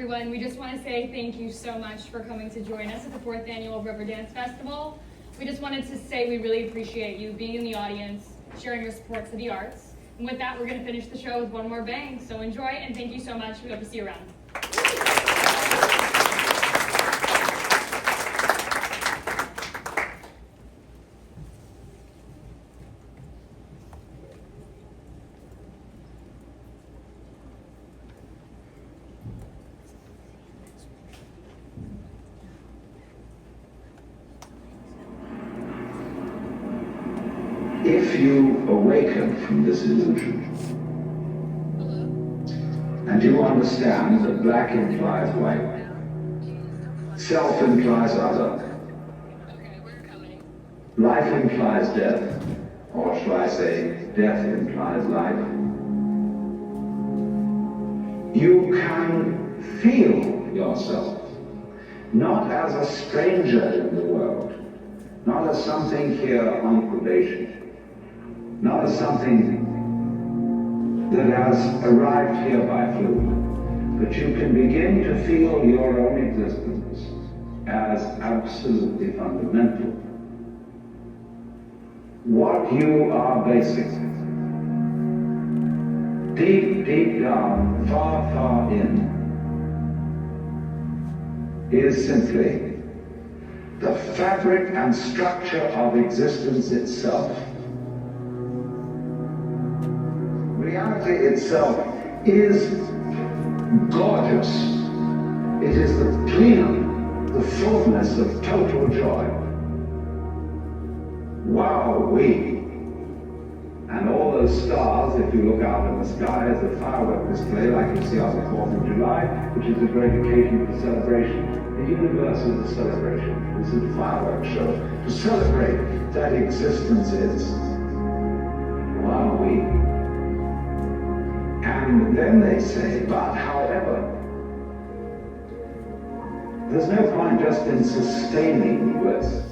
everyone. We just want to say thank you so much for coming to join us at the 4th Annual River Dance Festival. We just wanted to say we really appreciate you being in the audience, sharing your support for the arts. And with that, we're going to finish the show with one more bang. So enjoy, and thank you so much. We hope to see you around. If you awaken from this illusion, and you understand that black implies white, self implies other, life implies death, or shall I say, death implies life, you can feel yourself, not as a stranger in the world, not as something here on probation, not as something that has arrived here by fluke, but you can begin to feel your own existence as absolutely fundamental. What you are basing, deep, deep down, far, far in, is simply the fabric and structure of existence itself. Reality itself is gorgeous. It is the plenum, the fullness of total joy. Wow-wee. And all those stars, if you look out in the sky, as a firework display like you see on the 4th of July, which is a great occasion for celebration. The universe is a celebration. This is a fireworks show to celebrate that existence is. Wow-wee. And then they say, but however, there's no point just in sustaining bliss.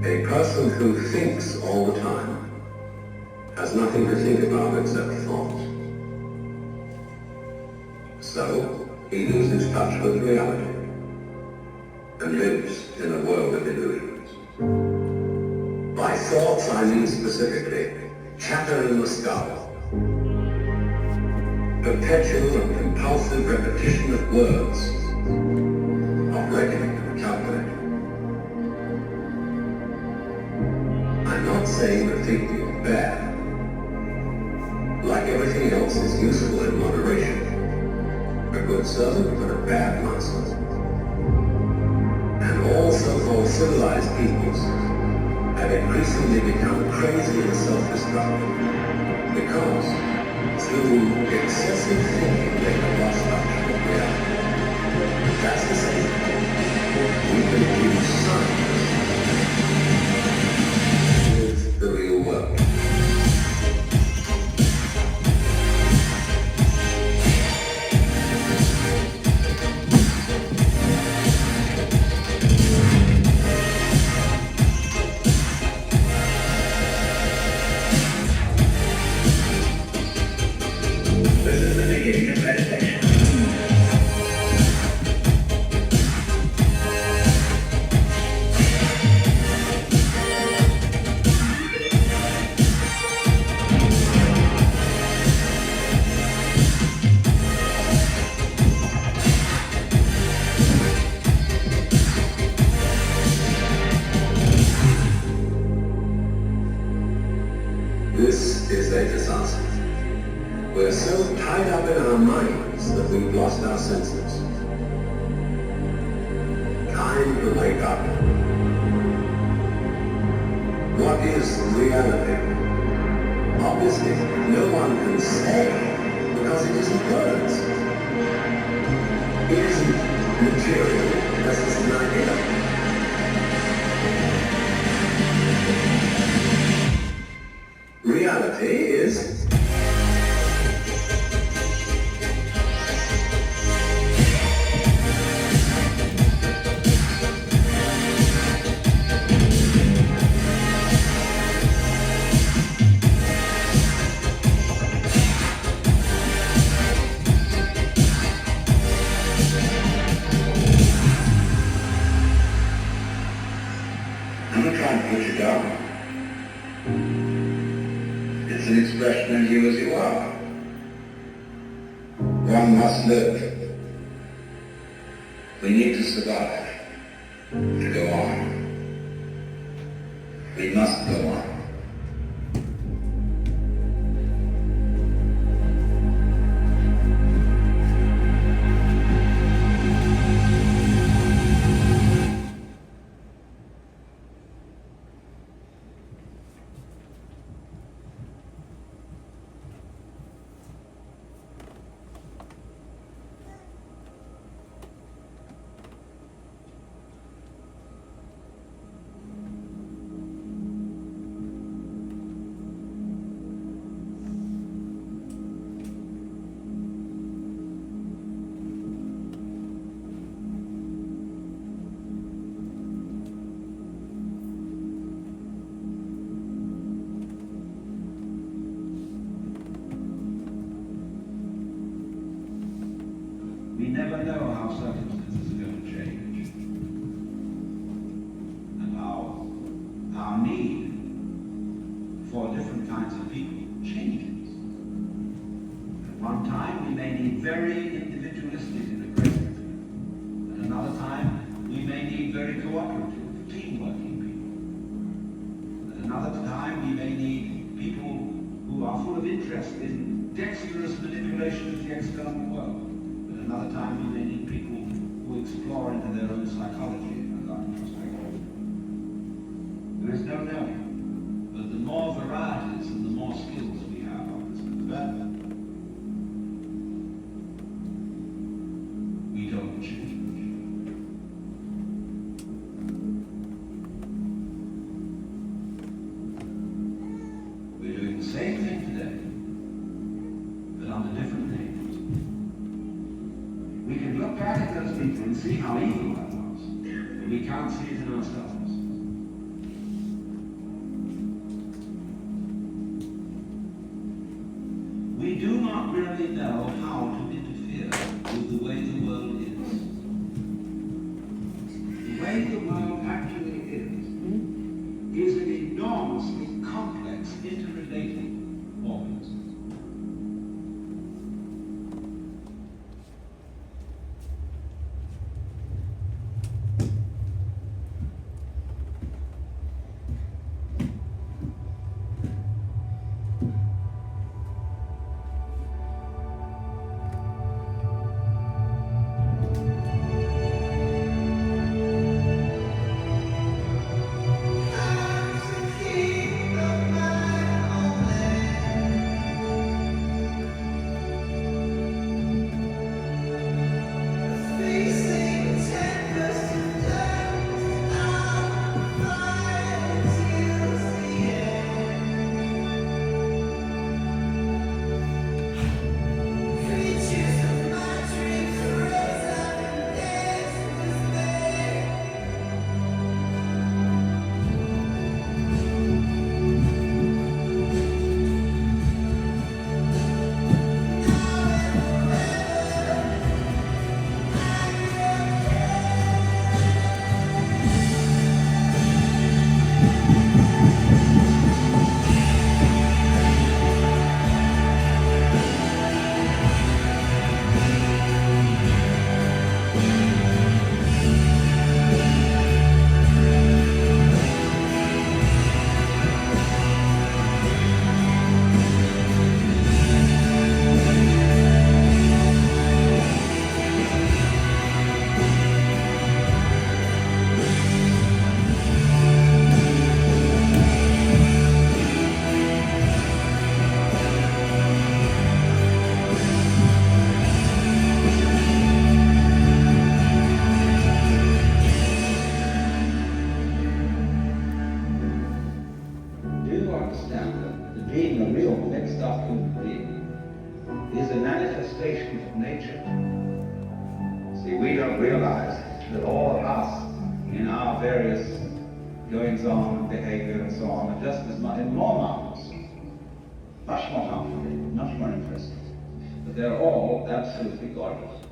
A person who thinks all the time has nothing to think about except thought. So, he loses touch with reality and lives in a world of illusions. By thoughts, I mean specifically chatter in the skull, perpetual and compulsive repetition of words, of reckoning and calculating. I'm not saying that thinking is bad. Like everything else, is useful in moderation. A good servant but a bad master. And all so-called civilized peoples have increasingly become crazy and self-destructive because through excessive thinking they have lost touch with reality. That's the same thing. We confuse science with the real world. This is a disaster. We're so tied up in our minds that we've lost our senses. Time to wake up. What is reality? Obviously, no one can say because it isn't words. It isn't material, that's just an idea. Reality is I'm not trying to put you down. It's an expression of you as you are. One must live. We need to survive, to go on. We must go on. We never know how circumstances are going to change, and our need for different kinds of people changes. At one time, we may need very individualistic and aggressive people. At another time, we may need very cooperative, team-working people. At another time, we may need people who are full of interest in dexterous manipulation of the external world. Another time we may need people who explore into their own psychology and are introspective. There is no knowing, but the more varieties and the more skills we have, obviously, the better. We don't change. We're doing the same thing today, but under different names. We can look back at those people and see how evil that was, but we can't see it in ourselves. We do not really know how to interfere manifestations of nature. See, we don't realize that all of us, in our various goings-on, behavior, and so on, are just as much, more marvelous, much more harmful, much more interesting. But they're all absolutely gorgeous.